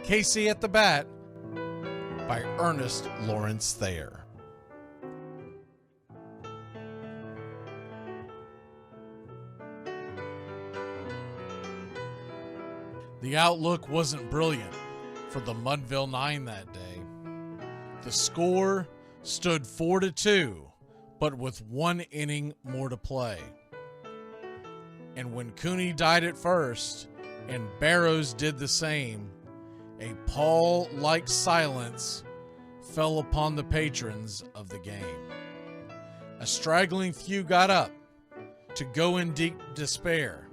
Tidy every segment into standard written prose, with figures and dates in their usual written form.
Casey at the Bat by Ernest Lawrence Thayer. The outlook wasn't brilliant for the Mudville Nine that day. The score stood 4-2, but with 1 inning more to play. And when Cooney died at first, and Barrows did the same, a pall-like silence fell upon the patrons of the game. A straggling few got up to go in deep despair.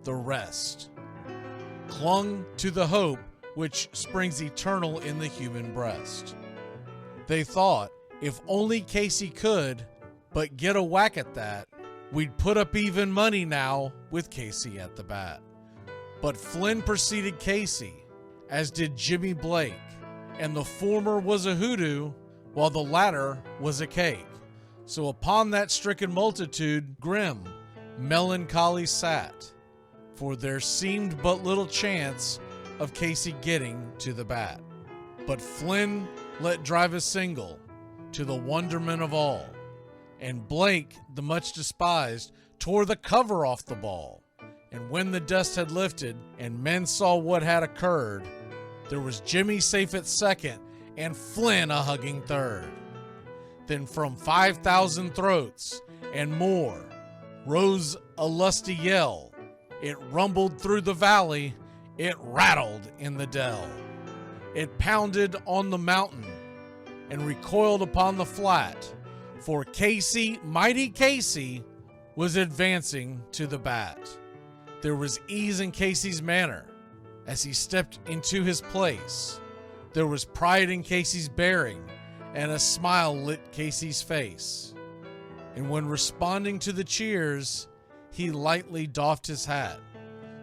The rest clung to the hope which springs eternal in the human breast. They thought, if only Casey could but get a whack at that, we'd put up even money now with Casey at the bat. But Flynn preceded Casey, as did Jimmy Blake, and the former was a hoodoo, while the latter was a cake. So upon that stricken multitude grim, melancholy sat, for there seemed but little chance of Casey getting to the bat. But Flynn let drive a single, to the wonderment of all, and Blake, the much despised, tore the cover off the ball. And when the dust had lifted, and men saw what had occurred, there was Jimmy safe at second, and Flynn a hugging third. Then from 5,000 throats and more rose a lusty yell. It rumbled through the valley, it rattled in the dell. It pounded on the mountain and recoiled upon the flat, for Casey, mighty Casey, was advancing to the bat. There was ease in Casey's manner as he stepped into his place. There was pride in Casey's bearing, and a smile lit Casey's face. And when responding to the cheers, he lightly doffed his hat.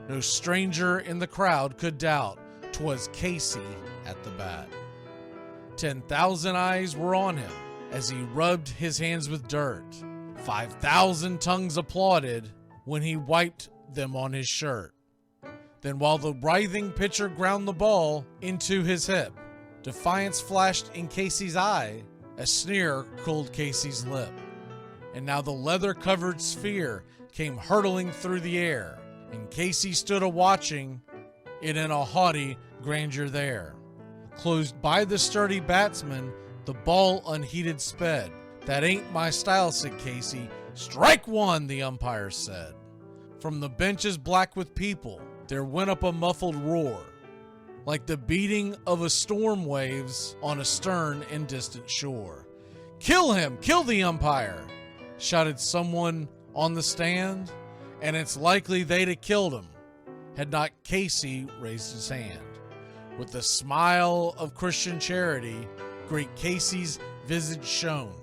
No stranger in the crowd could doubt 'twas Casey at the bat. 10,000 eyes were on him as he rubbed his hands with dirt. 5,000 tongues applauded when he wiped them on his shirt. Then while the writhing pitcher ground the ball into his hip, defiance flashed in Casey's eye, a sneer cooled Casey's lip. And now the leather-covered sphere came hurtling through the air, and Casey stood a-watching it in a haughty grandeur there. Closed by the sturdy batsman, the ball unheeded sped. That ain't my style, said Casey. Strike one, the umpire said. From the benches black with people, there went up a muffled roar, like the beating of a storm waves on a stern and distant shore. Kill him! Kill the umpire! Shouted someone on the stand, and it's likely they'd have killed him had not Casey raised his hand. With a smile of Christian charity, great Casey's visage shone.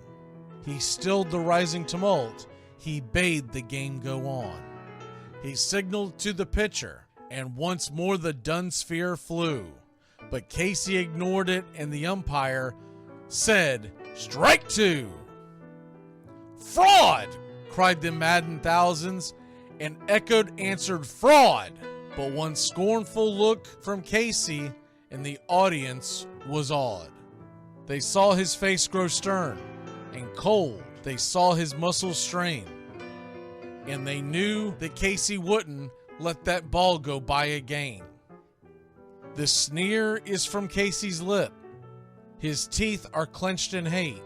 He stilled the rising tumult, he bade the game go on. He signaled to the pitcher, and once more the dun sphere flew. But Casey ignored it, and the umpire said, "Strike two!" "Fraud!" cried the maddened thousands, and echoed answered, "Fraud!" But one scornful look from Casey, and the audience was awed. They saw his face grow stern and cold. They saw his muscles strain. And they knew that Casey wouldn't let that ball go by again. The sneer is from Casey's lip. His teeth are clenched in hate.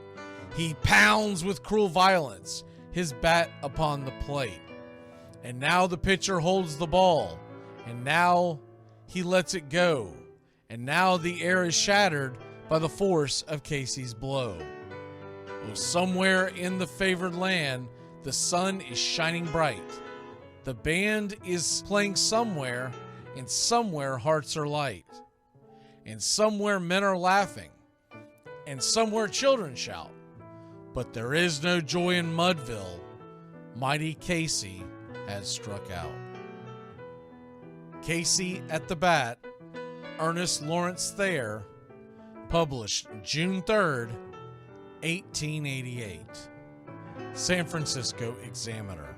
He pounds with cruel violence his bat upon the plate. And now the pitcher holds the ball, and now he lets it go, and now the air is shattered by the force of Casey's blow. Oh, somewhere in the favored land, the sun is shining bright. The band is playing somewhere, and somewhere hearts are light. And somewhere men are laughing, and somewhere children shout. But there is no joy in Mudville. Mighty Casey has struck out. Casey at the Bat, Ernest Lawrence Thayer, published June 3rd, 1888. San Francisco Examiner.